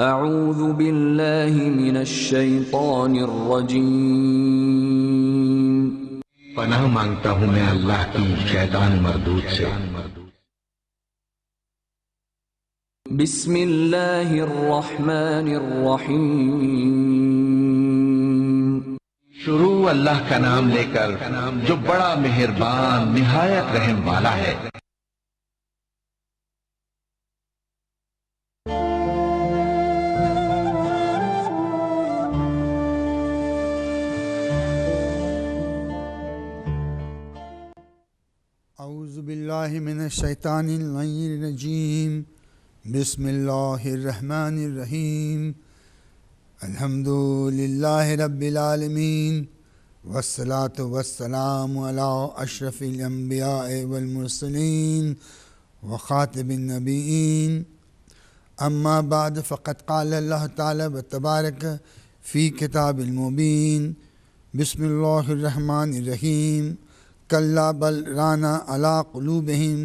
أعوذ بالله من الشيطان الرجيم पनाह मांगता हूँ मैं अल्लाह की शैतान मरदूद से। بسم الله الرحمن الرحيم शुरू अल्लाह का नाम लेकर जो बड़ा मेहरबान निहायत रहम वाला है। औज़ु बिल्लाहि मिनश शैतानिर रजीम बिस्मिल्लाहिर रहमानिर रहीम अल्हम्दुलिल्लाहि रब्बिल आलमीन वस्सलातु वस्सलामु अला अशरफिल अंबिया'i वल मुरसलीन व खातिबिन नबिय्यीन अम्मा बाद फ़क़द क़ाला अल्लाह तआला व तबारक फ़ी किताबिल मुबीन बिस्मिल्लाहिर रहमानिर रहीम कल्ला बल राना अला क़ुलूबिहिम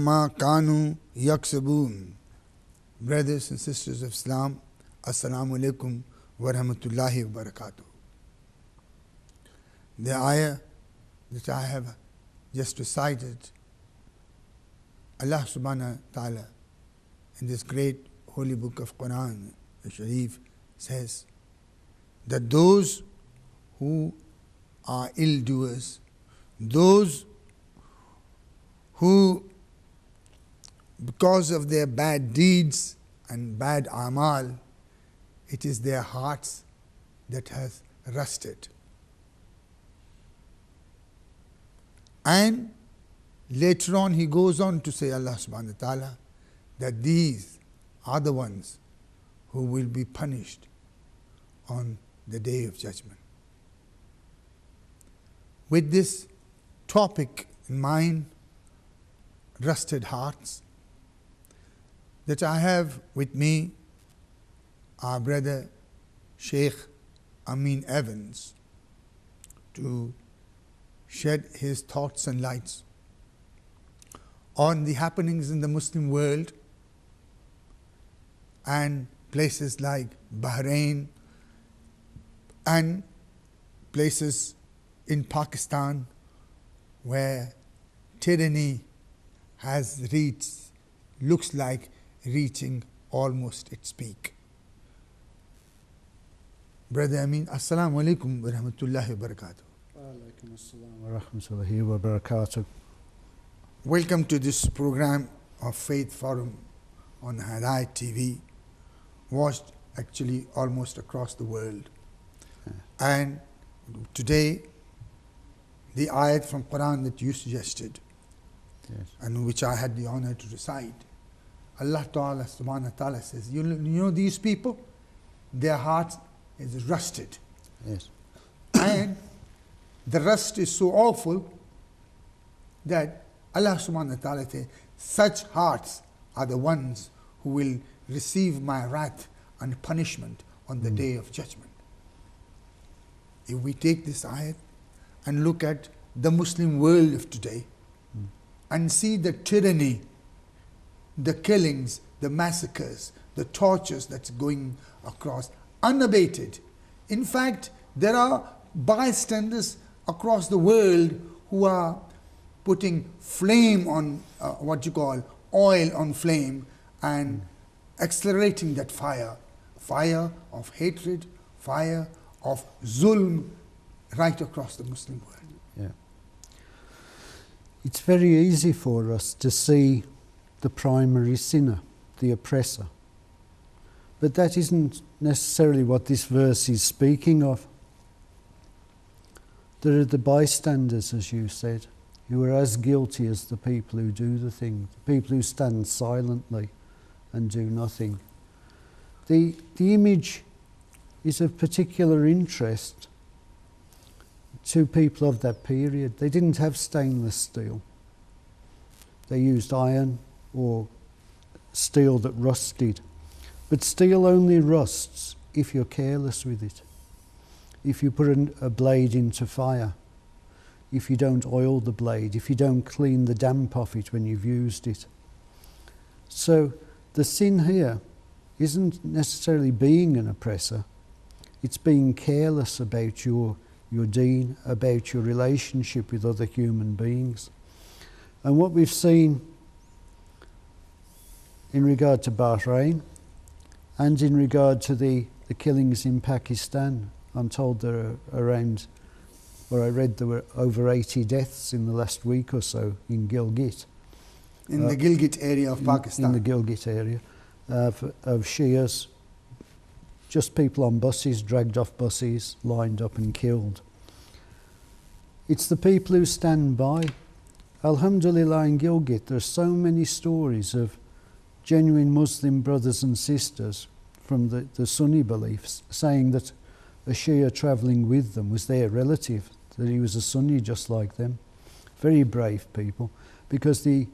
मा कानू यक्सबून। Brothers and sisters of Islam, Assalamu alaikum wa rahmatullahi wa barakatuh. The ayah that I have just recited, Allah subhanahu wa ta'ala in this great holy book of Quran, the Sharif, says that those who are ill-doers, those who because of their bad deeds and bad amal, it is their hearts that has rusted. And later on he goes on to say, Allah subhanahu wa ta'ala, that these are the ones who will be punished on the day of judgment. With this topic in mind, rusted hearts, that I have with me our brother Sheikh Amin-Evans to shed his thoughts and lights on the happenings in the Muslim world and places like Bahrain and places in Pakistan where tyranny has reached, looks like reaching almost its peak. Brother Amin, Assalamu alaikum wa rahmatullahi wa barakatuh. Wa alaikum assalam wa rahmatullahi wa barakatuh. Welcome to this program of Faith Forum on Hidayat TV, watched actually almost across the world. And today, the ayat from Quran that you suggested, Yes. and which I had the honor to recite, Allah Ta'ala subhanahu wa ta'ala says, you know these people, their hearts is rusted. Yes. And the rust is so awful that Allah subhanahu wa ta'ala says, such hearts are the ones who will receive my wrath and punishment on the day of judgment. If we take this ayat and look at the Muslim world of today and see the tyranny, the killings, the massacres, the tortures that's going across unabated. In fact, there are bystanders across the world who are putting flame on oil on flame and accelerating that fire of hatred, fire of zulm right across the Muslim world. Yeah. It's very easy for us to see the primary sinner, the oppressor. But that isn't necessarily what this verse is speaking of. There are the bystanders, as you said, who are as guilty as the people who do the thing, the people who stand silently and do nothing. The image is of particular interest to people of that period. They didn't have stainless steel. They used iron or steel that rusted. But steel only rusts if you're careless with it. If you put a blade into fire, if you don't oil the blade, if you don't clean the damp off it when you've used it. So the sin here isn't necessarily being an oppressor. It's being careless about your deen, about your relationship with other human beings. And what we've seen in regard to Bahrain and in regard to the killings in Pakistan, I'm told there are around, or I read there were over 80 deaths in the last week or so in Gilgit. In the Gilgit area of Pakistan. In the Gilgit area of Shias, just people on buses, dragged off buses, lined up and killed. It's the people who stand by. Alhamdulillah, in Gilgit, there are so many stories of genuine Muslim brothers and sisters from the Sunni beliefs saying that a Shia travelling with them was their relative, that he was a Sunni just like them. Very brave people, because the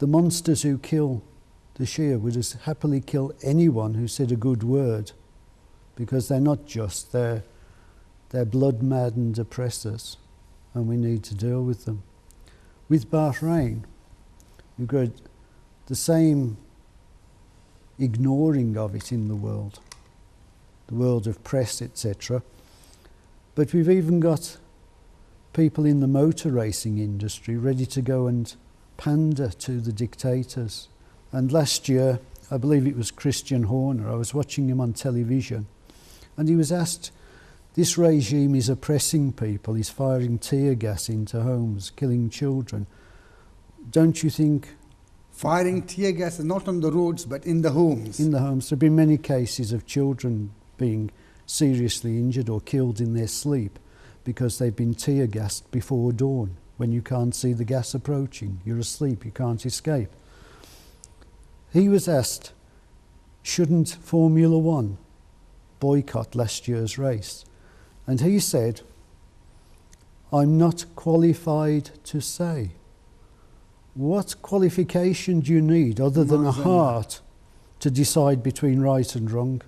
monsters who kill the Shia would as happily kill anyone who said a good word, because they're not just, they're blood-maddened oppressors, and we need to deal with them. With Bahrain, we've got the same ignoring of it in the world of press, etc. But we've even got people in the motor racing industry ready to go and pander to the dictators. And last year, I believe it was Christian Horner, I was watching him on television, and he was asked, this regime is oppressing people, he's firing tear gas into homes, killing children. Don't you think... Firing tear gas is not on the roads, but in the homes. In the homes. There have been many cases of children being seriously injured or killed in their sleep because they've been tear gassed before dawn, when you can't see the gas approaching. You're asleep, you can't escape. He was asked, shouldn't Formula One boycott last year's race? And he said, I'm not qualified to say. What qualification do you need other than a heart to decide between right and wrong?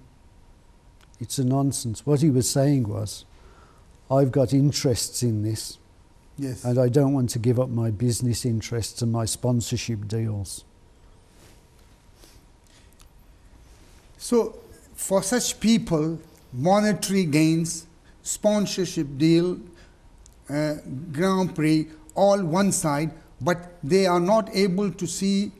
It's a nonsense. What he was saying was, I've got interests in this, yes, and I don't want to give up my business interests and my sponsorship deals. So, for such people, monetary gains, sponsorship deal, Grand Prix, all one side, but they are not able to see,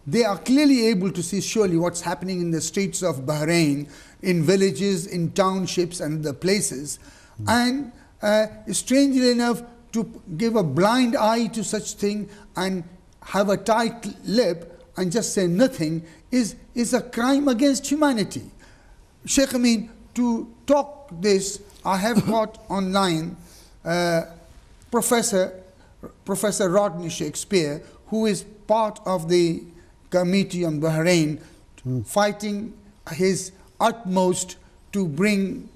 they are clearly able to see surely what's happening in the streets of Bahrain, in villages, in townships and the places. And strangely enough, to give a blind eye to such thing and have a tight lip and just say nothing is a crime against humanity. Sheikh Amin, to talk this, I have got online Professor Rodney Shakespeare, who is part of the committee on Bahrain, fighting his utmost to bring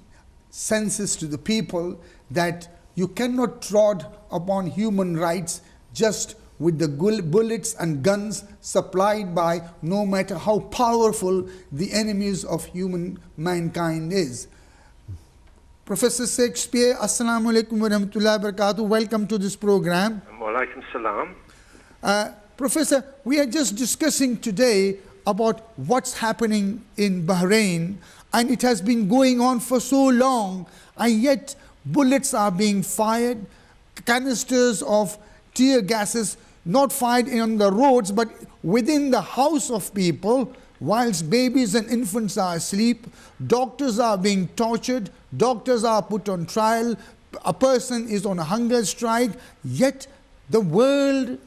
senses to the people that you cannot trod upon human rights just with the bullets and guns supplied by no matter how powerful the enemies of mankind is. Professor Shakespeare, Assalamu alaikum wa rahmatullahi wa barakatuh. Welcome to this program. Wa alaikum salam. Professor, we are just discussing today about what's happening in Bahrain, and it has been going on for so long, and yet bullets are being fired, canisters of tear gases not fired on the roads but within the house of people, whilst babies and infants are asleep. Doctors are being tortured, doctors are put on trial, a person is on a hunger strike, yet the world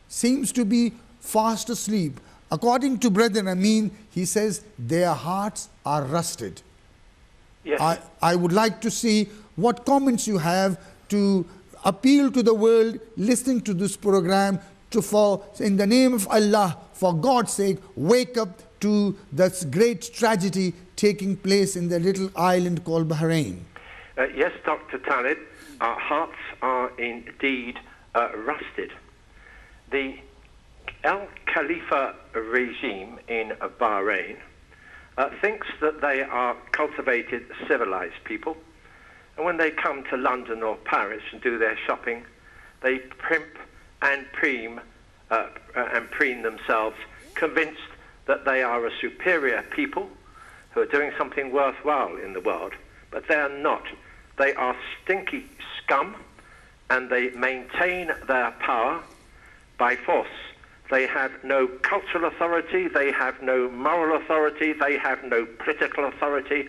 seems to be fast asleep. According to Brother Amin, he says their hearts are rusted. Yes. I would like to see what comments you have to appeal to the world listening to this program in the name of Allah, for God's sake, wake up to that great tragedy taking place in the little island called Bahrain. Yes, Dr. Talib, our hearts are indeed rusted. The Al Khalifa regime in Bahrain thinks that they are cultivated, civilized people, and when they come to London or Paris and do their shopping, they primp and preen themselves, convinced that they are a superior people who are doing something worthwhile in the world, but they are not. They are stinky scum, and they maintain their power by force. They have no cultural authority, they have no moral authority, they have no political authority.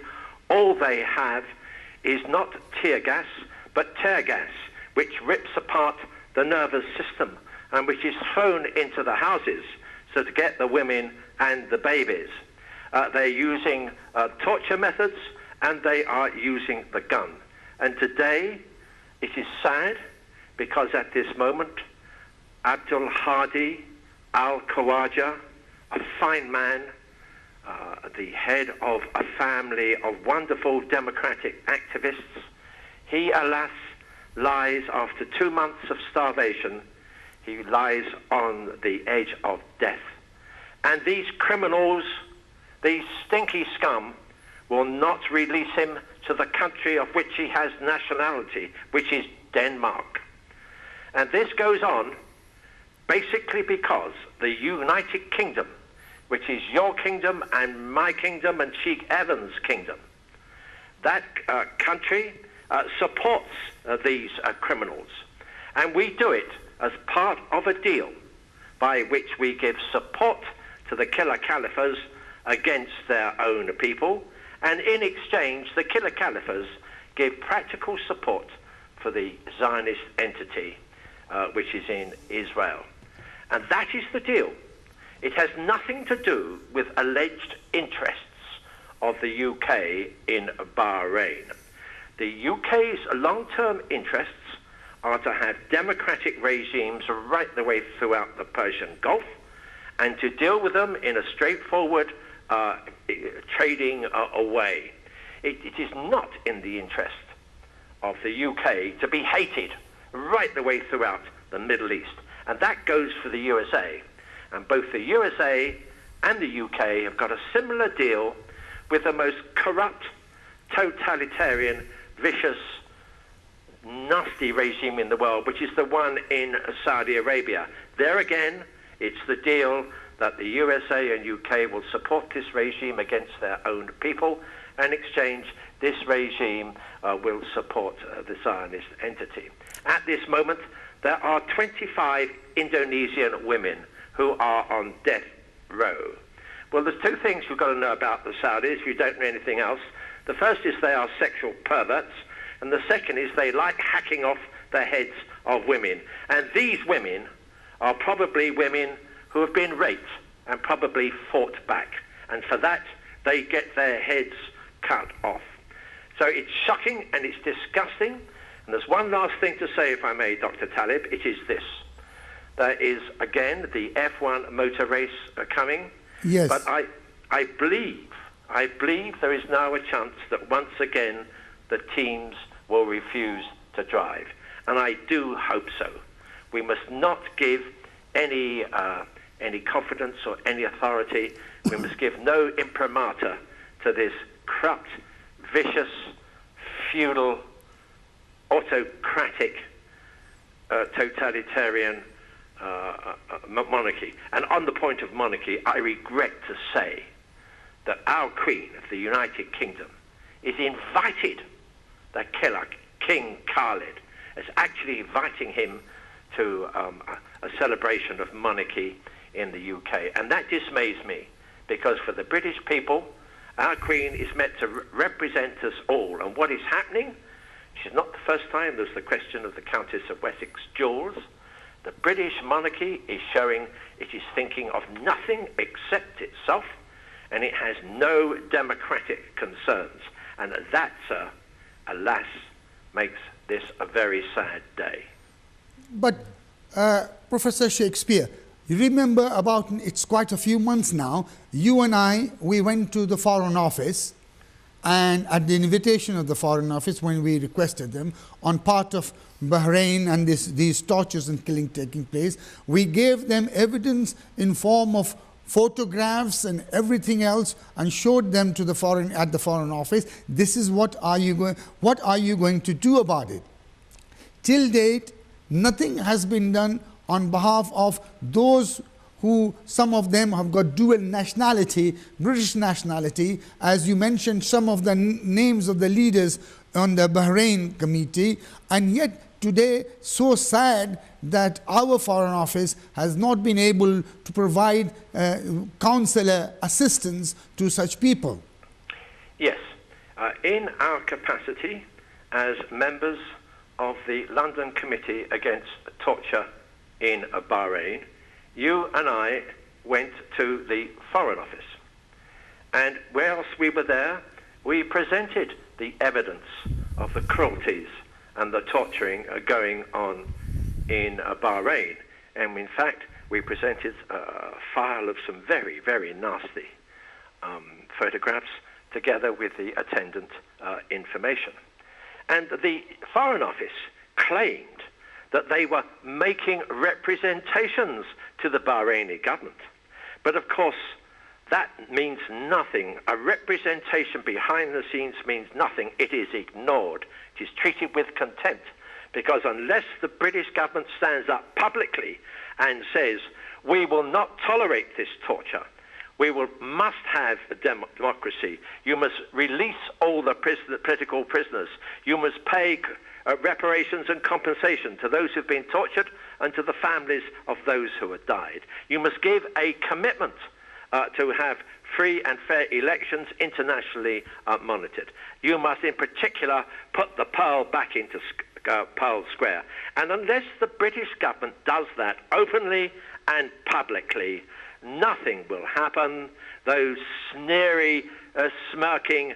All they have is not tear gas, but tear gas, which rips apart the nervous system and which is thrown into the houses so to get the women and the babies. They're using torture methods, and they are using the gun. And today, it is sad, because at this moment, Abdul Hadi al-Khawaja, a fine man, the head of a family of wonderful democratic activists, he, alas, lies after 2 months of starvation. He lies on the edge of death. And these criminals, these stinky scum, will not release him to the country of which he has nationality, which is Denmark. And this goes on basically because the United Kingdom, which is your kingdom and my kingdom and Sheikh Evans' kingdom, that country supports these criminals. And we do it as part of a deal by which we give support to the killer caliphs against their own people, and in exchange the killer caliphs give practical support for the Zionist entity which is in Israel. And that is the deal. It has nothing to do with alleged interests of the UK in Bahrain. The UK's long-term interests are to have democratic regimes right the way throughout the Persian Gulf, and to deal with them in a straightforward trading way. It is not in the interest of the UK to be hated right the way throughout the Middle East. And that goes for the USA. And both the USA and the UK have got a similar deal with the most corrupt, totalitarian, vicious, nasty regime in the world, which is the one in Saudi Arabia. There again, it's the deal that the USA and UK will support this regime against their own people, and in exchange, this regime will support the Zionist entity. At this moment, there are 25 Indonesian women who are on death row. Well, there's two things you've got to know about the Saudis if you don't know anything else. The first is they are sexual perverts, and the second is they like hacking off the heads of women. And these women are probably women who have been raped and probably fought back. And for that, they get their heads cut off. So it's shocking and it's disgusting. And there's one last thing to say, if I may, Dr. Talib. It is this. There is, again, the F1 motor race coming. Yes. But I believe there is now a chance that once again the teams will refuse to drive. And I do hope so. We must not give any confidence or any authority. We must give no imprimatur to this corrupt, vicious, feudal, autocratic, totalitarian monarchy. And on the point of monarchy, I regret to say that our Queen of the United Kingdom is invited, the killer, King Khalid, is actually inviting him to a celebration of monarchy in the UK. And that dismays me, because for the British people, our Queen is meant to represent us all. And what is happening, which is not the first time, there's the question of the Countess of Wessex jewels. The British monarchy is showing it is thinking of nothing except itself, and it has no democratic concerns. And that, sir, alas, makes this a very sad day. But, Professor Shakespeare, you remember it's quite a few months now, you and I, we went to the Foreign Office, and at the invitation of the Foreign Office, when we requested them, on part of Bahrain and these tortures and killing taking place, we gave them evidence in form of photographs and everything else, and showed them to the Foreign Office. This is what are you going to do about it? Till date, nothing has been done on behalf of those who some of them have got dual nationality, British nationality, as you mentioned some of the names of the leaders on the Bahrain committee, and yet today so sad that our Foreign Office has not been able to provide consular assistance to such people. Yes, in our capacity as members of the London Committee Against Torture in Bahrain, you and I went to the Foreign Office. And whilst we were there, we presented the evidence of the cruelties and the torturing going on in Bahrain. And in fact, we presented a file of some very, very nasty photographs together with the attendant information. And the Foreign Office claimed that they were making representations to the Bahraini government. But of course, that means nothing. A representation behind the scenes means nothing. It is ignored. It is treated with contempt. Because unless the British government stands up publicly and says, we will not tolerate this torture, must have a democracy, you must release all the political prisoners, you must pay reparations and compensation to those who've been tortured and to the families of those who have died. You must give a commitment to have free and fair elections internationally monitored. You must in particular put the Pearl back into Pearl Square. And unless the British government does that openly and publicly, nothing will happen. Those sneery, smirking,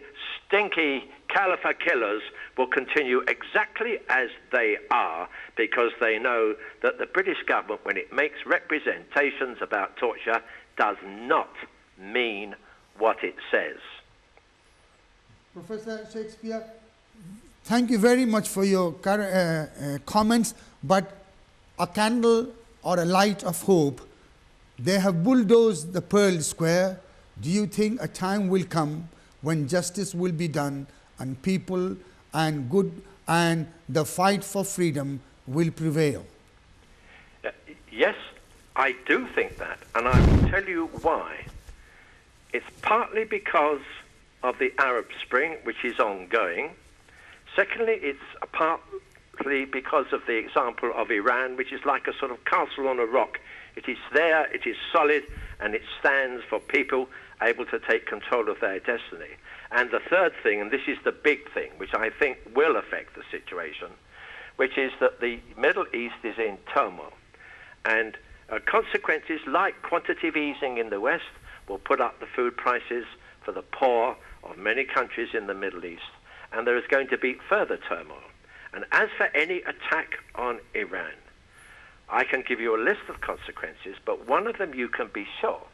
stinky Khalifa killers will continue exactly as they are, because they know that the British government, when it makes representations about torture, does not mean what it says. Professor Shakespeare, thank you very much for your comments, but a candle or a light of hope. They have bulldozed the Pearl Square. Do you think a time will come when justice will be done and people and good and the fight for freedom will prevail? Yes, I do think that, and I will tell you why. It's partly because of the Arab Spring, which is ongoing. Secondly, it's partly because of the example of Iran, which is like a sort of castle on a rock. It is there, it is solid, and it stands for people able to take control of their destiny. And the third thing, and this is the big thing, which I think will affect the situation, which is that the Middle East is in turmoil. And consequences like quantitative easing in the West will put up the food prices for the poor of many countries in the Middle East. And there is going to be further turmoil. And as for any attack on Iran, I can give you a list of consequences, but one of them you can be sure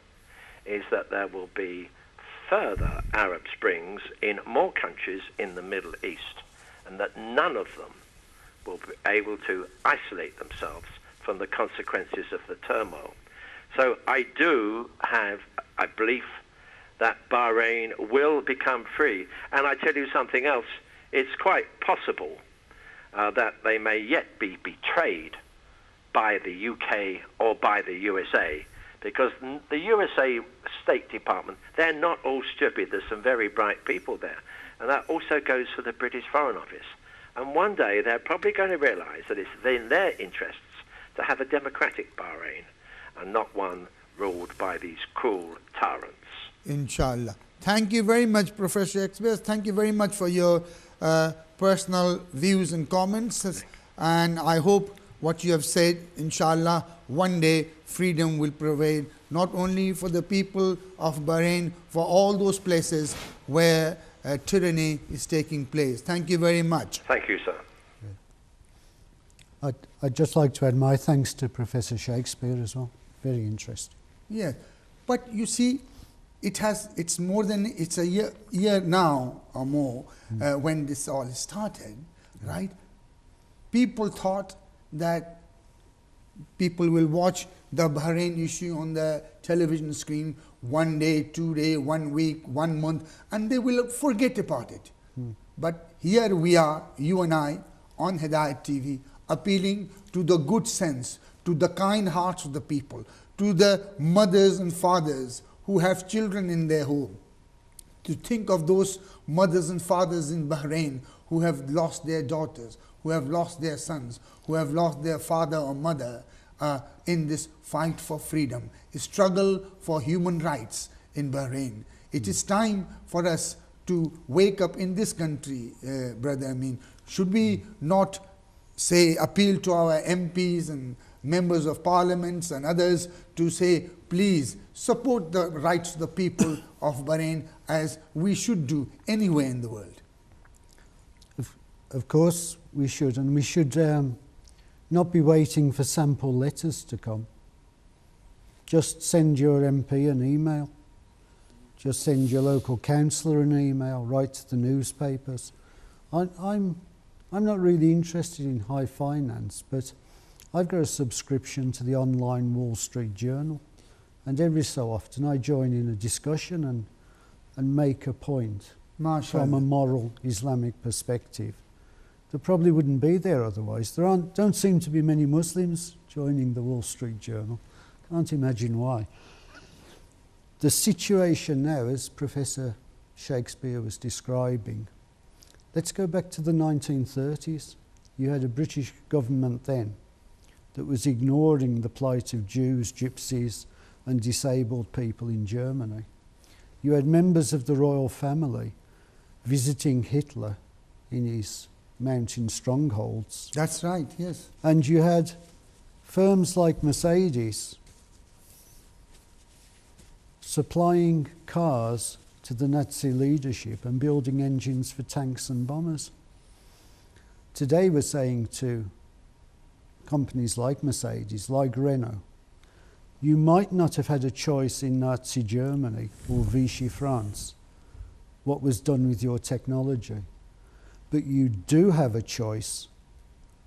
is that there will be further Arab Springs in more countries in the Middle East, and that none of them will be able to isolate themselves from the consequences of the turmoil. So I do have a belief that Bahrain will become free. And I tell you something else, it's quite possible that they may yet be betrayed by the UK or by the USA, because the USA State Department, they're not all stupid. There's some very bright people there. And that also goes for the British Foreign Office. And one day they're probably going to realize that it's in their interests to have a democratic Bahrain and not one ruled by these cruel tyrants. Inshallah. Thank you very much, Professor Shakespeare. Thank you very much for your personal views and comments. And I hope what you have said, inshallah, one day freedom will prevail, not only for the people of Bahrain, for all those places where tyranny is taking place. Thank you very much. Thank you, sir. I'd just like to add my thanks to Professor Shakespeare as well. Very interesting. Yeah, but you see, it's more than, it's a year now or more when this all started, right? People thought that people will watch the Bahrain issue on the television screen 1 day, 2 days, 1 week, 1 month, and they will forget about it. But here we are, you and I, on Hidayat TV, appealing to the good sense, to the kind hearts of the people, to the mothers and fathers who have children in their home, to think of those mothers and fathers in Bahrain who have lost their daughters, who have lost their sons, who have lost their father or mother in this fight for freedom, a struggle for human rights in Bahrain. It is time for us to wake up in this country, Brother Amin. Should we not say, appeal to our MPs and members of parliaments and others to say, please support the rights of the people of Bahrain as we should do anywhere in the world? Of course we should, and we should not be waiting for sample letters to come. Just send your MP an email. Just send your local councillor an email, write to the newspapers. I'm not really interested in high finance, but I've got a subscription to the online Wall Street Journal, and every so often I join in a discussion and make a point from a moral Islamic perspective. That probably wouldn't be there otherwise. Don't seem to be many Muslims joining the Wall Street Journal. Can't imagine why. The situation now, as Professor Shakespeare was describing, let's go back to the 1930s. You had a British government then that was ignoring the plight of Jews, gypsies and disabled people in Germany. You had members of the royal family visiting Hitler in his mountain strongholds. That's right, yes. And you had firms like Mercedes supplying cars to the Nazi leadership and building engines for tanks and bombers. Today we're saying to companies like Mercedes, like Renault, you might not have had a choice in Nazi Germany or Vichy France what was done with your technology, but you do have a choice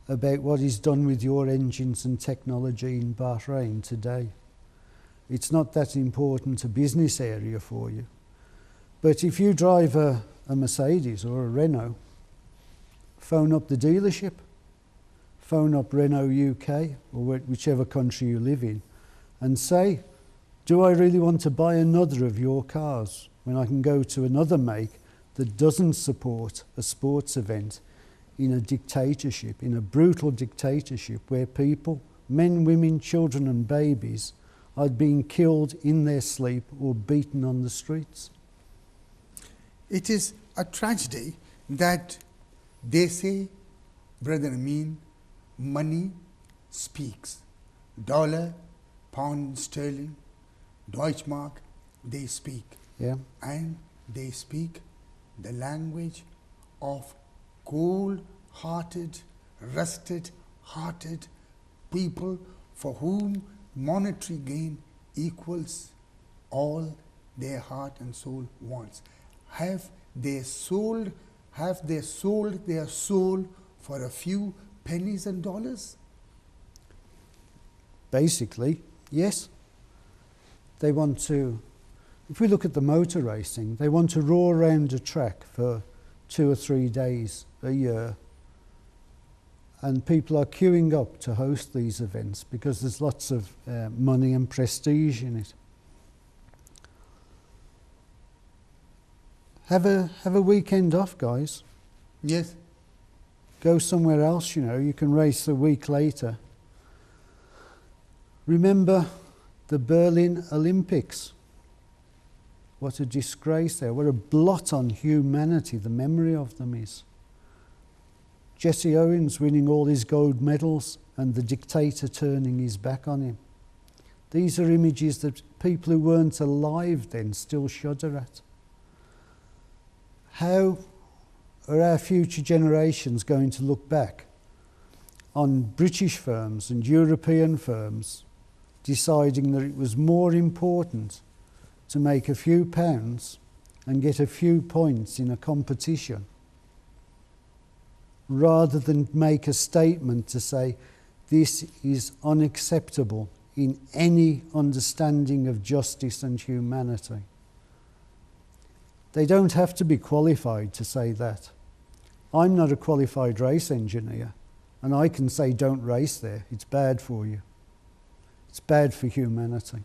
about what is done with your engines and technology in Bahrain today. It's not that important a business area for you. But if you drive a Mercedes or a Renault, phone up the dealership, phone up Renault UK or whichever country you live in and say, do I really want to buy another of your cars when I can go to another make that doesn't support a sports event in a dictatorship, in a brutal dictatorship where people, men, women, children and babies are being killed in their sleep or beaten on the streets? It is a tragedy that they say, Brother Amin, money speaks. Dollar, pound sterling, Deutschmark, they speak. Yeah. And they speak the language of cold-hearted, rusted-hearted people for whom monetary gain equals all their heart and soul wants. Have they sold their soul for a few pennies and dollars? Basically, yes. They want to, if we look at the motor racing, they want to roar around a track for 2 or 3 days a year, and people are queuing up to host these events because there's lots of money and prestige in it. Have a weekend off, guys. Yes. Go somewhere else, you know. You can race a week later. Remember the Berlin Olympics. What a disgrace there. What a blot on humanity the memory of them is. Jesse Owens winning all his gold medals and the dictator turning his back on him. These are images that people who weren't alive then still shudder at. How are our future generations going to look back on British firms and European firms deciding that it was more important to make a few pounds and get a few points in a competition rather than make a statement to say this is unacceptable in any understanding of justice and humanity? They don't have to be qualified to say that. I'm not a qualified race engineer, and I can say don't race there, it's bad for you. It's bad for humanity.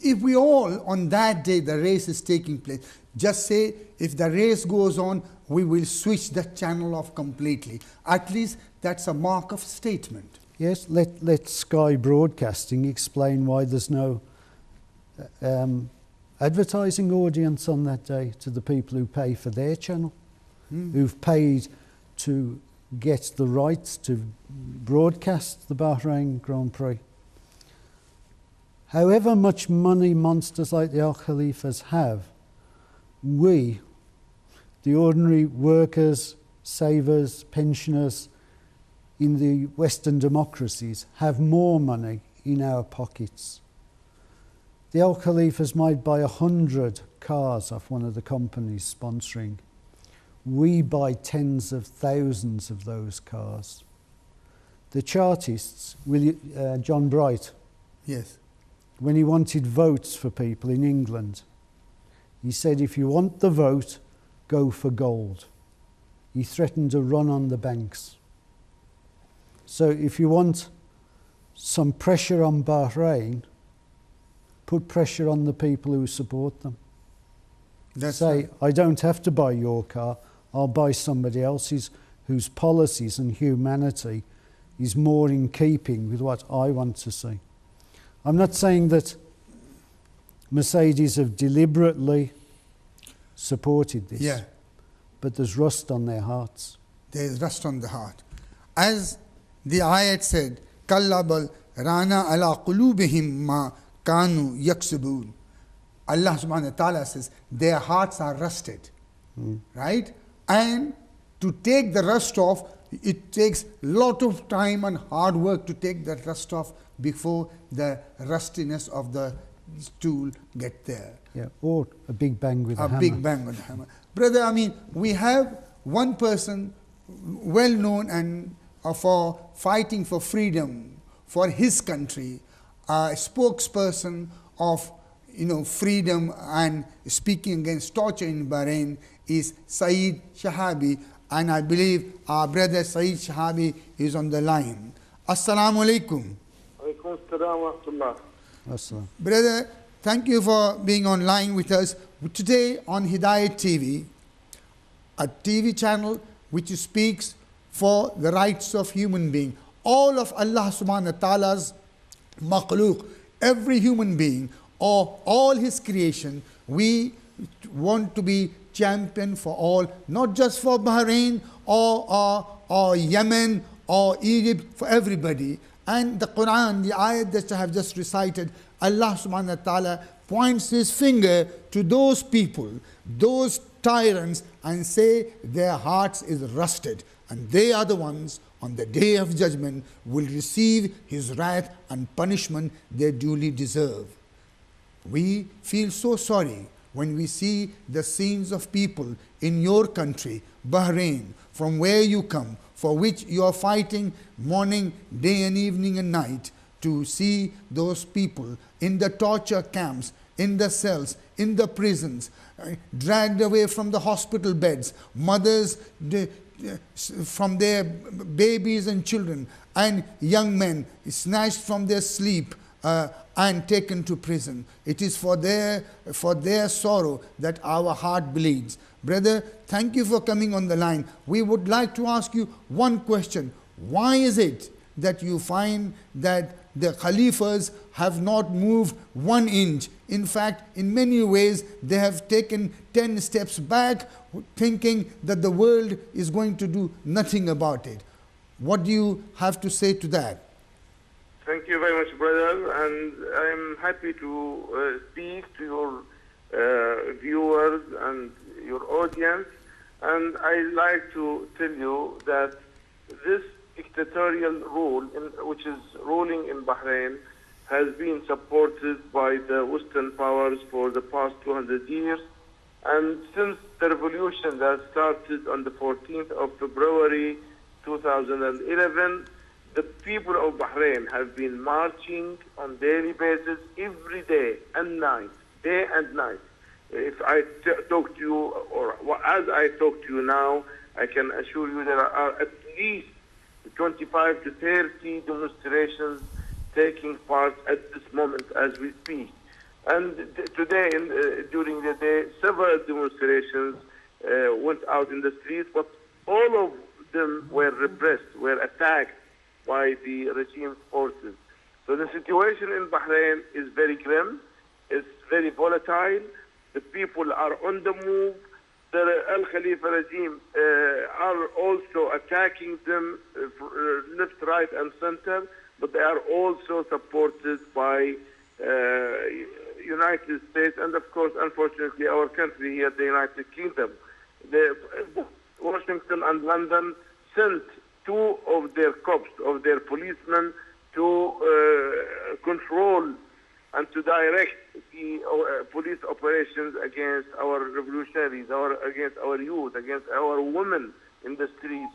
If we all, on that day, the race is taking place, just say, if the race goes on, we will switch the channel off completely. At least that's a mark of statement. Yes, let Sky Broadcasting explain why there's no advertising audience on that day to the people who pay for their channel, who've paid to get the rights to broadcast the Bahrain Grand Prix. However much money monsters like the Al Khalifas have, we, the ordinary workers, savers, pensioners in the Western democracies, have more money in our pockets. The Al Khalifas might buy 100 cars off one of the companies sponsoring. We buy tens of thousands of those cars. The Chartists, John Bright, Yes. when he wanted votes for people in England, he said, if you want the vote, go for gold. He threatened to run on the banks. So if you want some pressure on Bahrain, put pressure on the people who support them. That's Say, right. I don't have to buy your car, I'll buy somebody else's whose policies and humanity is more in keeping with what I want to see. I'm not saying that Mercedes have deliberately supported this, Yeah. but there's rust on their hearts. There is rust on the heart. As the ayat said, Kallabal Rana ala qulubihim ma kanu yaksubun. Allah subhanahu wa ta'ala says, their hearts are rusted. Right? And to take the rust off, it takes a lot of time and hard work to take that rust off before the rustiness of the tool get there. Yeah, or a big bang with a hammer. A big bang with a hammer. Brother, I mean, we have one person well known and for fighting for freedom for his country, a spokesperson of freedom and speaking against torture in Bahrain is Saeed Shahabi, and I believe our brother Saeed Shahabi is on the line. Assalamu alaikum. Alaikum assalam wa rahmatullah. Assalam. Brother, thank you for being online with us today on Hidayat TV, a TV channel which speaks for the rights of human being. All of Allah subhanahu wa ta'ala's makhluk, every human being or all his creation, we want to be champion for all, not just for Bahrain or Yemen or Egypt, for everybody. And the Quran, the ayat that I have just recited, Allah subhanahu wa ta'ala points his finger to those people, those tyrants, and say their hearts is rusted, and they are the ones on the day of judgment will receive his wrath and punishment they duly deserve. We feel so sorry when we see the scenes of people in your country, Bahrain, from where you come, for which you are fighting morning, day and evening and night, to see those people in the torture camps, in the cells, in the prisons, dragged away from the hospital beds, mothers from their babies and children, and young men snatched from their sleep and taken to prison. It is for their sorrow that our heart bleeds. Brother, thank you for coming on the line. We would like to ask you one question. Why is it that you find that the Khalifas have not moved 1 inch? In fact, in many ways, they have taken 10 steps back, thinking that the world is going to do nothing about it. What do you have to say to that? Thank you very much, brother, and I'm happy to speak to your viewers and your audience. And I'd like to tell you that this dictatorial rule, which is ruling in Bahrain, has been supported by the Western powers for the past 200 years. And since the revolution that started on the 14th of February 2011, the people of Bahrain have been marching on daily basis every day and night, day and night. If I talk to you, or as I talk to you now, I can assure you there are at least 25 to 30 demonstrations taking part at this moment as we speak. And today, during the day, several demonstrations went out in the streets, but all of them were repressed, were attacked by the regime forces. So the situation in Bahrain is very grim, it's very volatile, the people are on the move. The Al Khalifa regime are also attacking them left, right, and center, but they are also supported by United States and, of course, unfortunately, our country here, the United Kingdom. Washington and London sent two of their cops, of their policemen, to control and to direct the police operations against our revolutionaries, against our youth, against our women in the streets.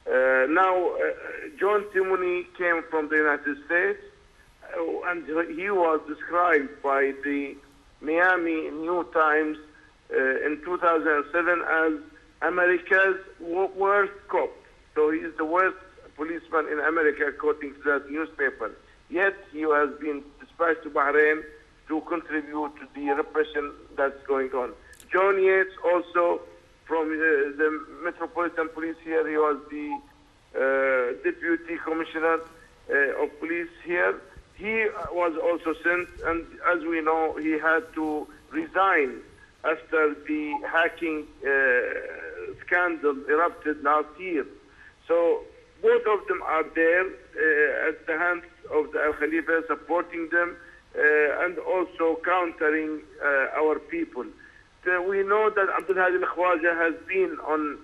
Now, John Timoney came from the United States, and he was described by the Miami New Times in 2007 as America's worst cop. So he is the worst policeman in America, according to that newspaper. Yet he has been dispatched to Bahrain to contribute to the repression that's going on. John Yates, also from the Metropolitan Police here, he was the Deputy Commissioner of Police here. He was also sent, and as we know, he had to resign after the hacking scandal erupted last year. So both of them are there at the hands of the Al Khalifa, supporting them and also countering our people. So we know that Abdul Hadi al-Khwaja has been on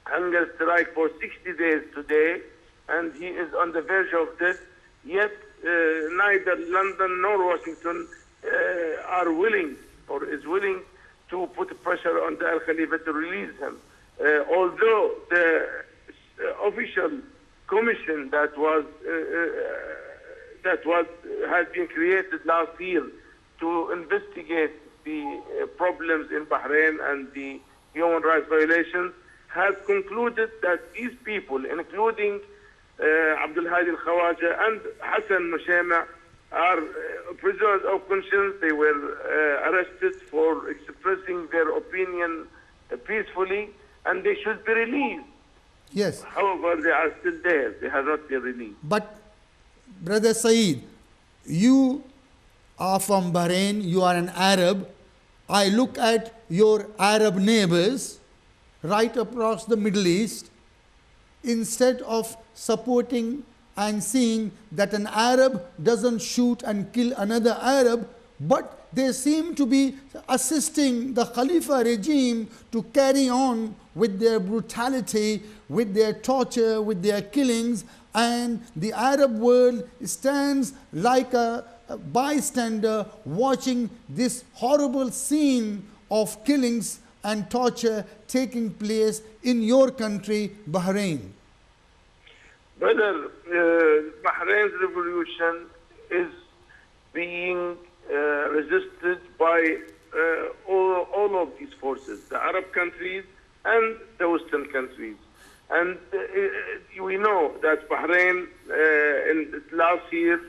hunger strike for 60 days today, and he is on the verge of death. Yet neither London nor Washington are willing or is willing to put pressure on the Al Khalifa to release him. Although the official commission that had been created last year to investigate the problems in Bahrain and the human rights violations has concluded that these people, including Abdul Hadi al-Khawaja and Hassan Mushama, are prisoners of conscience. They were arrested for expressing their opinion peacefully, and they should be released. Yes. However, they are still there. They have not been released. But, Brother Saeed, you are from Bahrain, you are an Arab. I look at your Arab neighbors right across the Middle East. Instead of supporting and seeing that an Arab doesn't shoot and kill another Arab, but they seem to be assisting the Khalifa regime to carry on with their brutality, with their torture, with their killings, and the Arab world stands like a bystander watching this horrible scene of killings and torture taking place in your country, Bahrain. Brother, Bahrain's revolution is being resisted by all of these forces, the Arab countries and the Western countries. And we know that Bahrain in last year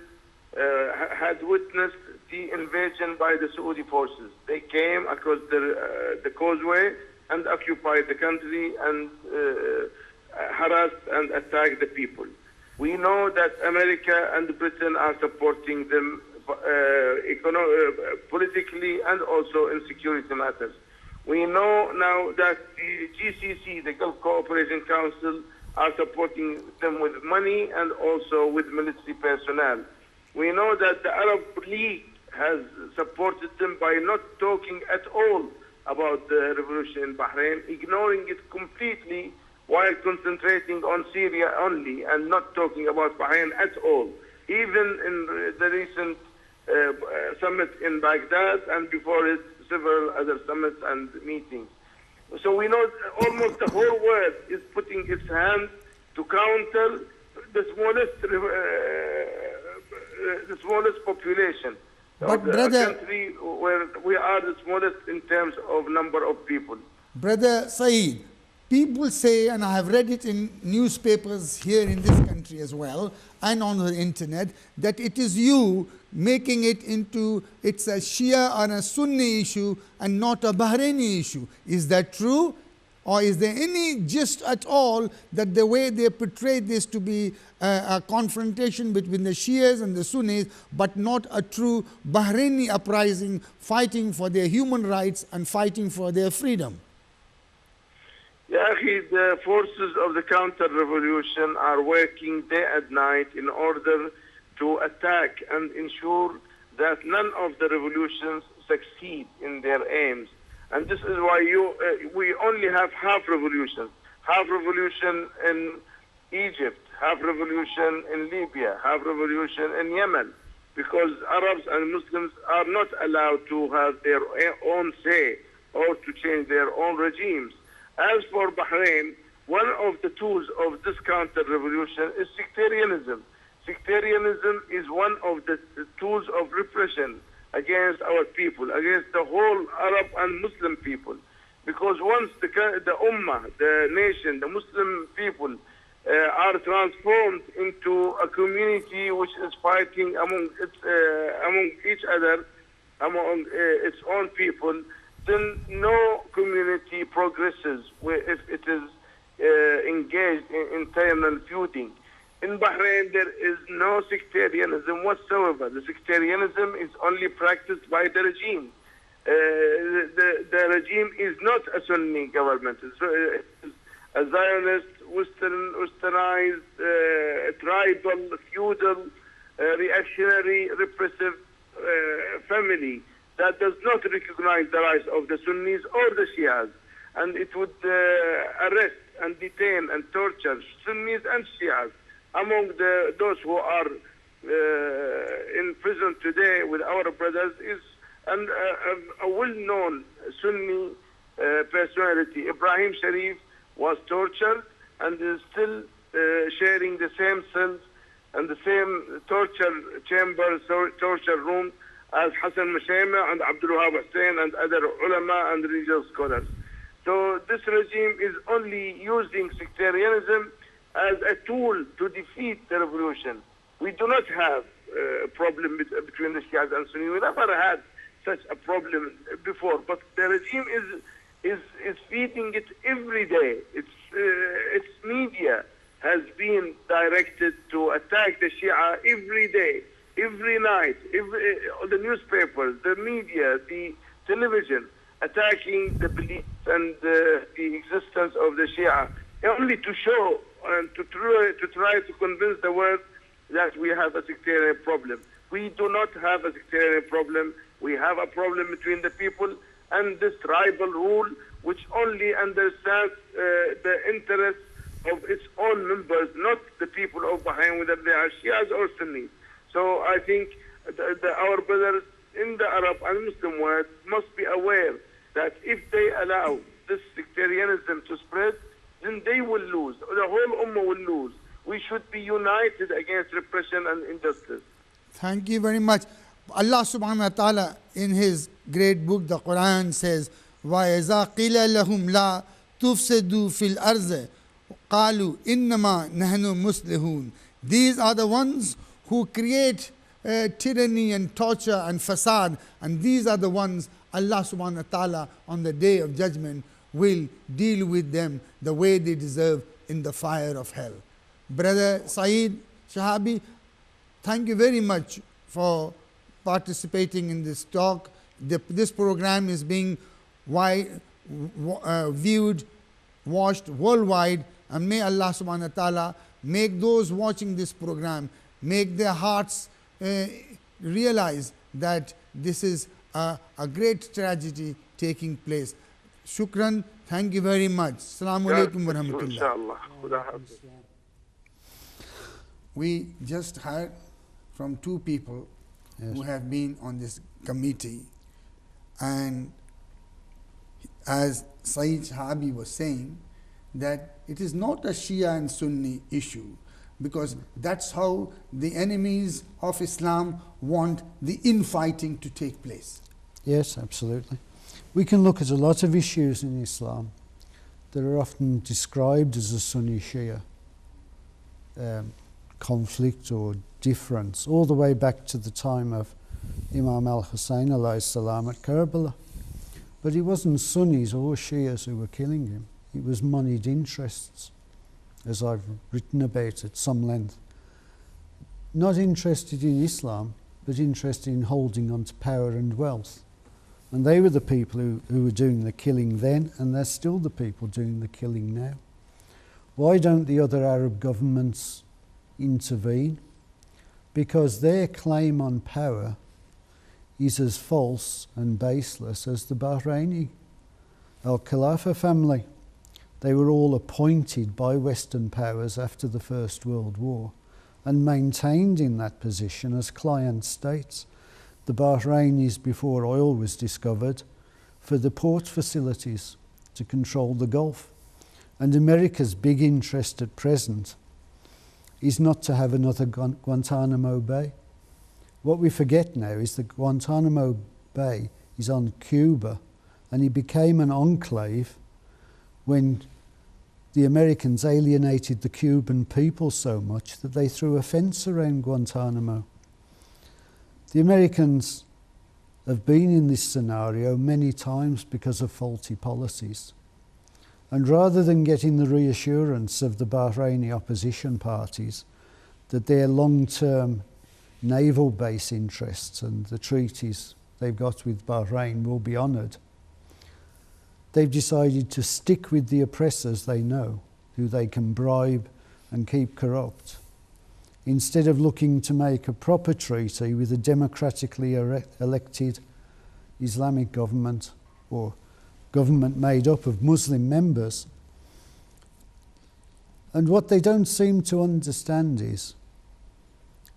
had witnessed the invasion by the Saudi forces. They came across the causeway and occupied the country and harassed and attacked the people. We know that America and Britain are supporting them politically and also in security matters. We know now that the GCC, the Gulf Cooperation Council, are supporting them with money and also with military personnel. We know that the Arab League has supported them by not talking at all about the revolution in Bahrain, ignoring it completely while concentrating on Syria only and not talking about Bahrain at all. Even in the recent summit in Baghdad and before it, several other summits and meetings. So we know almost the whole world is putting its hand to counter the smallest population of the country, where we are the smallest in terms of number of people. Brother Saeed, people say, and I have read it in newspapers here in this country as well, and on the internet, that it is you making it into it's a Shia or a Sunni issue and not a Bahraini issue. Is that true? Or is there any gist at all that the way they portray this to be a confrontation between the Shias and the Sunnis, but not a true Bahraini uprising fighting for their human rights and fighting for their freedom? Ya akhi, the forces of the counter-revolution are working day and night in order to attack and ensure that none of the revolutions succeed in their aims. And this is why we only have half revolution in Egypt, half revolution in Libya, half revolution in Yemen, because Arabs and Muslims are not allowed to have their own say or to change their own regimes. As for Bahrain, one of the tools of this counter-revolution is sectarianism. Sectarianism is one of the tools of repression against our people, against the whole Arab and Muslim people. Because once the Ummah, the nation, the Muslim people are transformed into a community which is fighting among each other, among its own people, then no community progresses if it is engaged in internal feuding. In Bahrain, there is no sectarianism whatsoever. The sectarianism is only practiced by the regime. The regime is not a Sunni government. It's a Zionist, westernized, tribal, feudal, reactionary, repressive family that does not recognize the rights of the Sunnis or the Shias. And it would arrest and detain and torture Sunnis and Shias. Among those who are in prison today with our brothers is a well-known Sunni personality. Ibrahim Sharif was tortured and is still sharing the same cells and the same torture chamber, torture room as Hassan Mashayma and Abdul Wahab Hussein and other ulama and religious scholars. So this regime is only using sectarianism as a tool to defeat the revolution. We do not have a problem between the Shias and Sunnis. We never had such a problem before, but the regime is feeding it every day. Its media has been directed to attack the Shia every day, every night, the newspapers, the media, the television, attacking the beliefs and the existence of the Shia, only to show and to try to convince the world that we have a sectarian problem. We do not have a sectarian problem. We have a problem between the people and this tribal rule, which only understands the interests of its own members, not the people of Bahrain, whether they are Shias or Sunnis. So I think our brothers in the Arab and Muslim world must be aware that if they allow this sectarianism to spread, then they will lose. The whole Ummah will lose. We should be united against repression and injustice. Thank you very much. Allah subhanahu wa ta'ala in his great book, the Quran, says, وَإِذَا قِيلَ لَهُمْ لَا تُفْسِدُوا فِي الْأَرْضِ قَالُوا إِنَّمَا نَحْنُ مُصْلِحُونَ. These are the ones who create tyranny and torture and fasad, and these are the ones Allah subhanahu wa ta'ala on the day of judgment will deal with them the way they deserve in the fire of hell. Brother Saeed Shahabi, thank you very much for participating in this talk. This program is being viewed, watched worldwide, and may Allah subhanahu wa ta'ala make those watching this program, make their hearts realize that this is a great tragedy taking place. Shukran, thank you very much. Assalamu alaikum wa rahmatullah. We just heard from two people who have been on this committee, and as Saeed Shahabi was saying, that it is not a Shia and Sunni issue, because that's how the enemies of Islam want the infighting to take place. Yes, absolutely. We can look at a lot of issues in Islam that are often described as a Sunni-Shia conflict or difference, all the way back to the time of Imam al-Hussein alayhi salam at Karbala. But it wasn't Sunnis or Shias who were killing him. It was moneyed interests, as I've written about at some length. Not interested in Islam, but interested in holding on to power and wealth. And they were the people who were doing the killing then, and they're still the people doing the killing now. Why don't the other Arab governments intervene? Because their claim on power is as false and baseless as the Bahraini Al-Khalifa family. They were all appointed by Western powers after the First World War and maintained in that position as client states. The Bahrainis, before oil was discovered, for the port facilities to control the Gulf. And America's big interest at present is not to have another Guantanamo Bay. What we forget now is that Guantanamo Bay is on Cuba, and it became an enclave when the Americans alienated the Cuban people so much that they threw a fence around Guantanamo. The Americans have been in this scenario many times because of faulty policies. And rather than getting the reassurance of the Bahraini opposition parties that their long-term naval base interests and the treaties they've got with Bahrain will be honoured, they've decided to stick with the oppressors they know, who they can bribe and keep corrupt, instead of looking to make a proper treaty with a democratically elected Islamic government or government made up of Muslim members. And what they don't seem to understand is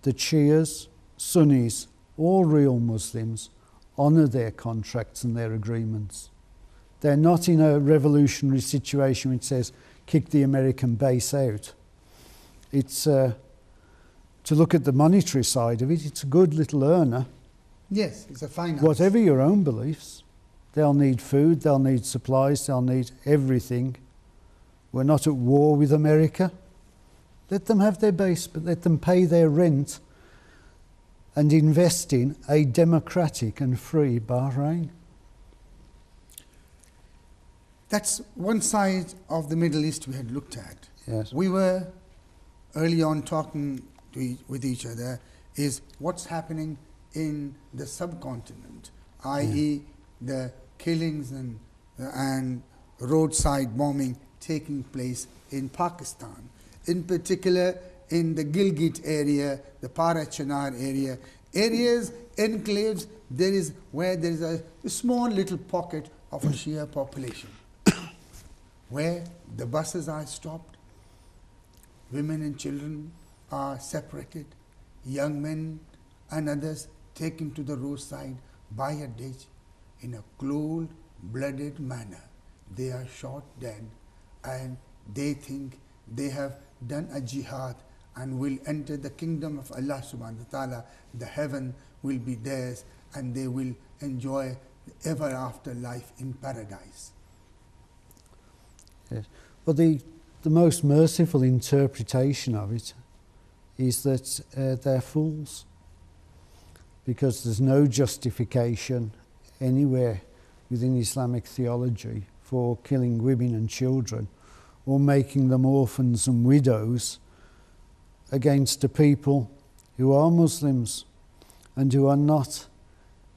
that Shias, Sunnis, all real Muslims honour their contracts and their agreements. They're not in a revolutionary situation which says, kick the American base out. It's, to look at the monetary side of it, it's a good little earner. Yes, it's a finance. Whatever your own beliefs, they'll need food, they'll need supplies, they'll need everything. We're not at war with America. Let them have their base, but let them pay their rent and invest in a democratic and free Bahrain. That's one side of the Middle East we had looked at. Yes. We were early on talking with each other is what's happening in the subcontinent, i.e. the killings and roadside bombing taking place in Pakistan. In particular, in the Gilgit area, the Para-Chinar area, areas, enclaves, where there is a small little pocket of a Shia population, where the buses are stopped, women and children are separated, young men and others taken to the roadside by a ditch in a cold-blooded manner. They are shot dead, and they think they have done a jihad and will enter the kingdom of Allah subhanahu wa ta'ala. The heaven will be theirs and they will enjoy ever after life in paradise. Yes. Well, the most merciful interpretation of it is that they're fools, because there's no justification anywhere within Islamic theology for killing women and children or making them orphans and widows against a people who are Muslims and who are not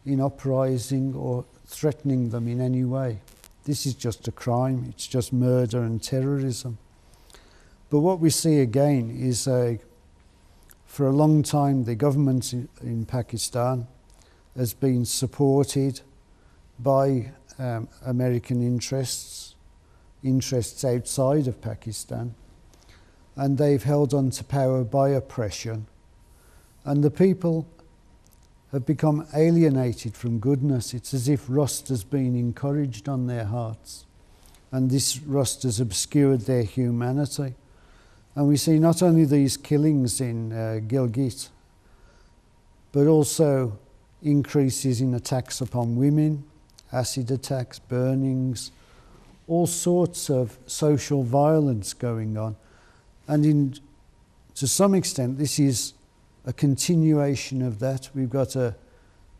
in uprising or threatening them in any way. This is just a crime, it's just murder and terrorism. But what we see again is, for a long time, the government in Pakistan has been supported by American interests outside of Pakistan, and they've held on to power by oppression, and the people have become alienated from goodness. It's as if rust has been encouraged on their hearts, and this rust has obscured their humanity. And we see not only these killings in Gilgit, but also increases in attacks upon women, acid attacks, burnings, all sorts of social violence going on. And to some extent, this is a continuation of that. We've got an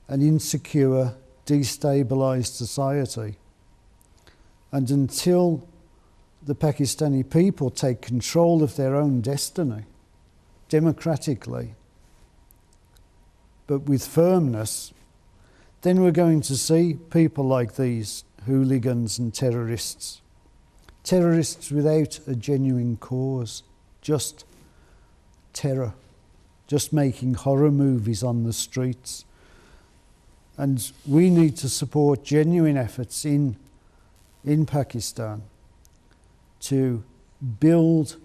insecure, destabilised society. And until the Pakistani people take control of their own destiny, democratically, but with firmness, then we're going to see people like these hooligans and terrorists. Terrorists without a genuine cause, just terror, just making horror movies on the streets. And we need to support genuine efforts in Pakistan to build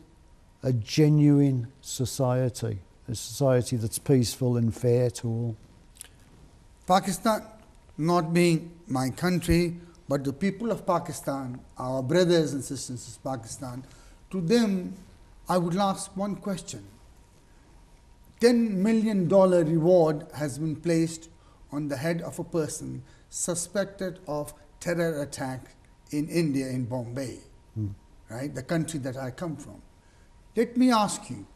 a genuine society, a society that's peaceful and fair to all. Pakistan, not being my country, but the people of Pakistan, our brothers and sisters of Pakistan, to them, I would ask one question. $10 million reward has been placed on the head of a person suspected of terror attack in India, in Bombay, right, the country that I come from. Let me ask you,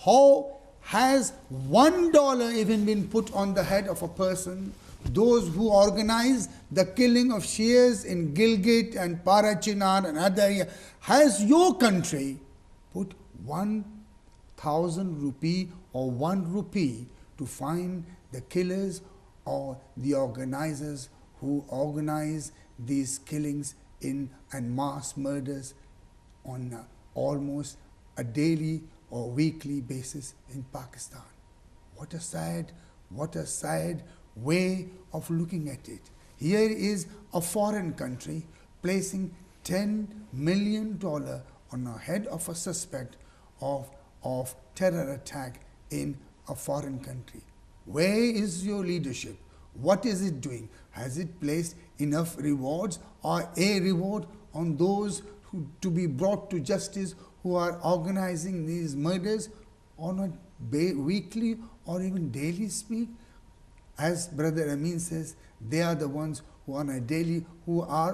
how has $1 even been put on the head of a person, those who organize the killing of Shias in Gilgit and Parachinar and other? Has your country put 1,000 rupee or 1 rupee to find the killers or the organizers who organize these killings and mass murders on almost a daily or weekly basis in Pakistan? What a sad way of looking at it. Here is a foreign country placing $10 million on the head of a suspect of terror attack in a foreign country. Where is your leadership? What is it doing? Has it placed enough rewards or a reward on those who to be brought to justice who are organizing these murders on a weekly or even daily speak? As Brother Amin says, they are the ones who are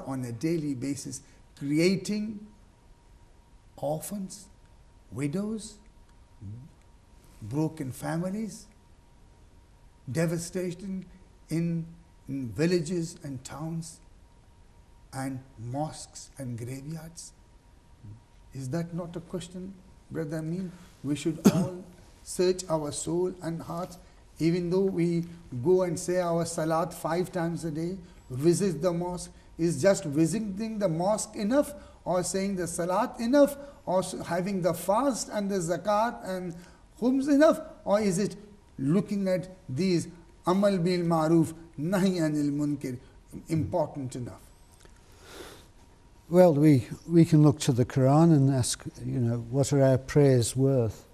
on a daily basis creating orphans, widows, broken families, devastation in villages and towns, and mosques and graveyards. Is that not a question, Brother Amin? We should all search our soul and heart, even though we go and say our salat 5 times a day, visit the mosque. Is just visiting the mosque enough, or saying the salat enough, or having the fast and the zakat and khums enough, or is it looking at these amal bil maruf, nahi anil munkar important enough? Well, we can look to the Quran and ask, what are our prayers worth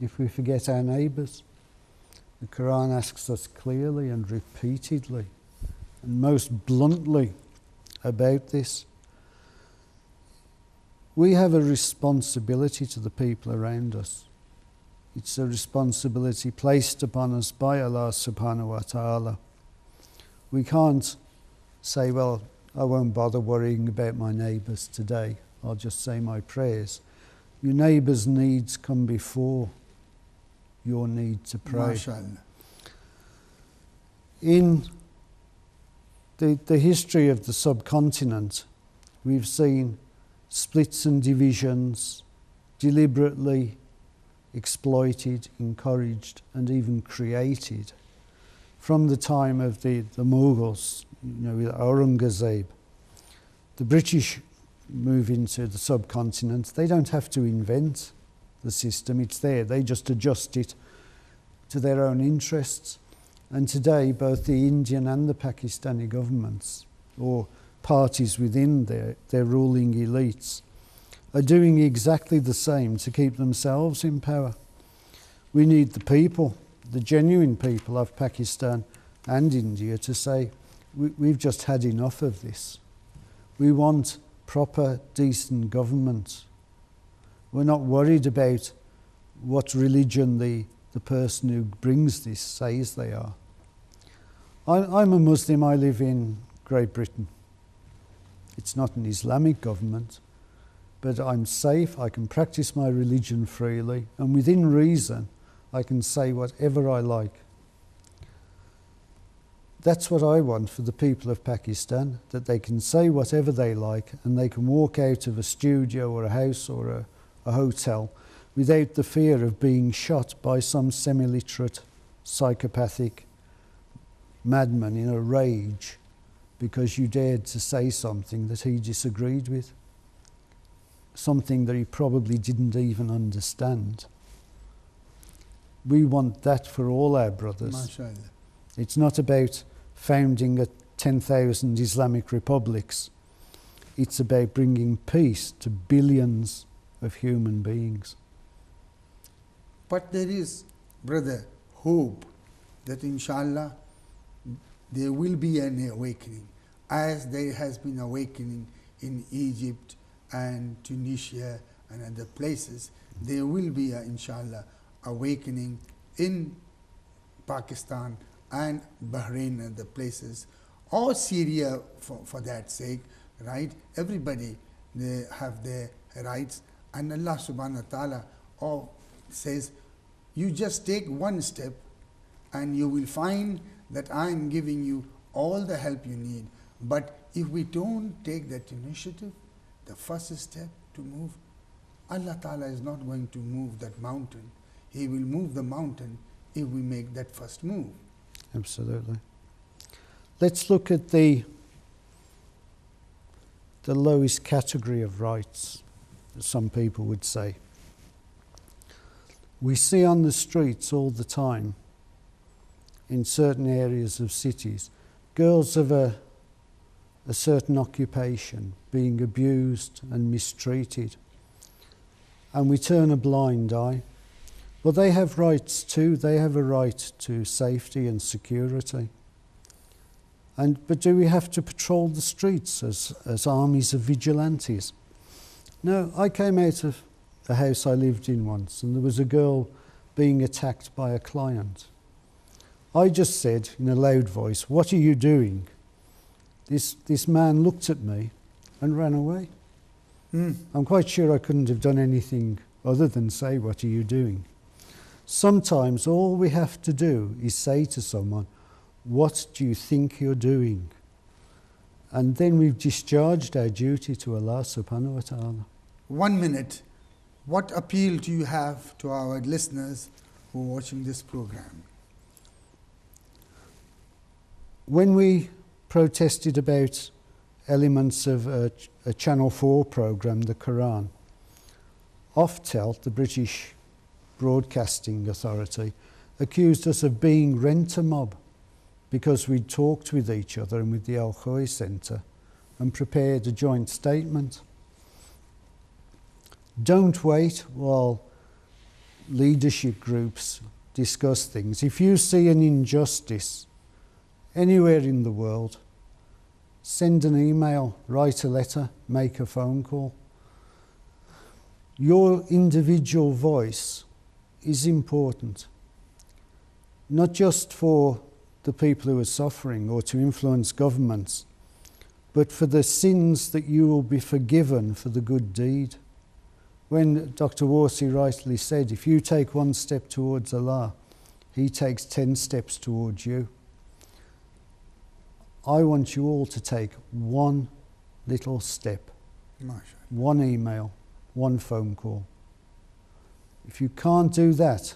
if we forget our neighbours? The Quran asks us clearly and repeatedly and most bluntly about this. We have a responsibility to the people around us. It's a responsibility placed upon us by Allah subhanahu wa ta'ala. We can't say, well, I won't bother worrying about my neighbours today. I'll just say my prayers. Your neighbours' needs come before your need to pray. MashaAllah. In the history of the subcontinent, we've seen splits and divisions deliberately exploited, encouraged, and even created from the time of the Mughals, with Aurangzeb. The British move into the subcontinent. They don't have to invent the system, it's there. They just adjust it to their own interests. And today, both the Indian and the Pakistani governments, or parties within their ruling elites, are doing exactly the same to keep themselves in power. We need the people, the genuine people of Pakistan and India, to say, we've just had enough of this. We want proper, decent government. We're not worried about what religion the person who brings this says they are. I'm a Muslim. I live in Great Britain. It's not an Islamic government, but I'm safe, I can practice my religion freely, and within reason, I can say whatever I like. That's what I want for the people of Pakistan, that they can say whatever they like and they can walk out of a studio or a house or a hotel without the fear of being shot by some semi-literate, psychopathic madman in a rage because you dared to say something that he disagreed with, something that he probably didn't even understand. We want that for all our brothers. MashaAllah. It's not about founding 10,000 Islamic republics. It's about bringing peace to billions of human beings. But there is, brother, hope that inshallah there will be an awakening, as there has been awakening in Egypt and Tunisia and other places. There will be, inshallah, awakening in Pakistan and Bahrain and the places, or Syria for that sake, right? Everybody, they have their rights, and Allah subhanahu wa ta'ala says, you just take one step and you will find that I am giving you all the help you need. But if we don't take that initiative, the first step to move, Allah ta'ala is not going to move that mountain. He will move the mountain if we make that first move. Absolutely. Let's look at the lowest category of rights, as some people would say. We see on the streets all the time, in certain areas of cities, girls of a certain occupation being abused and mistreated. And we turn a blind eye. Well, they have rights too. They have a right to safety and security. But do we have to patrol the streets as armies of vigilantes? No, I came out of a house I lived in once, and there was a girl being attacked by a client. I just said in a loud voice, "What are you doing?" This man looked at me and ran away. I'm quite sure I couldn't have done anything other than say, "What are you doing?" Sometimes all we have to do is say to someone, "What do you think you're doing?" And then we've discharged our duty to Allah subhanahu wa ta'ala. 1 minute. What appeal do you have to our listeners who are watching this program? When we protested about elements of a Channel 4 program, the Quran, Oftel, the British Broadcasting Authority, accused us of being rent-a-mob because we talked with each other and with the Al-Khoy Centre and prepared a joint statement. Don't wait while leadership groups discuss things. If you see an injustice anywhere in the world, send an email, write a letter, make a phone call. Your individual voice is important, not just for the people who are suffering or to influence governments, but for the sins that you will be forgiven for the good deed. When Dr. Warsi rightly said, if you take one step towards Allah, He takes 10 steps towards you. I want you all to take one little step, one email, one phone call. If you can't do that,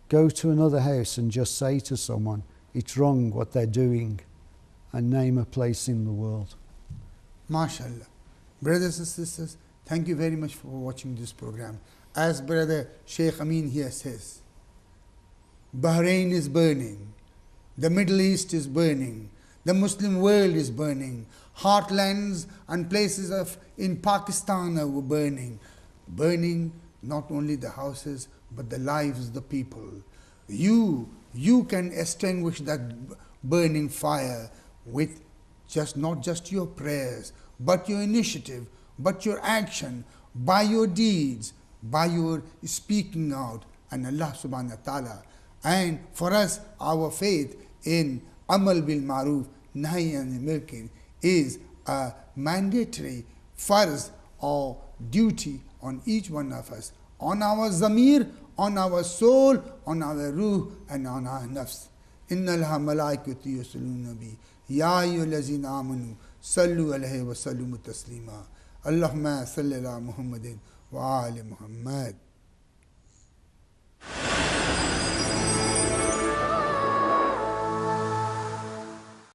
go to another house and just say to someone, it's wrong what they're doing, and name a place in the world. MashaAllah. Brothers and sisters, thank you very much for watching this program. As Brother Sheikh Amin here says, Bahrain is burning. The Middle East is burning. The Muslim world is burning. Heartlands and places in Pakistan are burning. Burning not only the houses, but the lives of the people. You can extinguish that burning fire with not just your prayers, but your initiative, but your action, by your deeds, by your speaking out, and Allah subhanahu wa ta'ala. And for us, our faith in Amal bil Maruf, Nahi anil Munkar is a mandatory farz or duty on each one of us, on our zamir, on our soul, on our ruh, and on our nafs. Inna allaha malaikatu yusalluna nabi ya ayyuhallazina amanu sallu alayhi wa sallimu taslima. Allahumma salli ala Muhammadin wa ali Muhammad.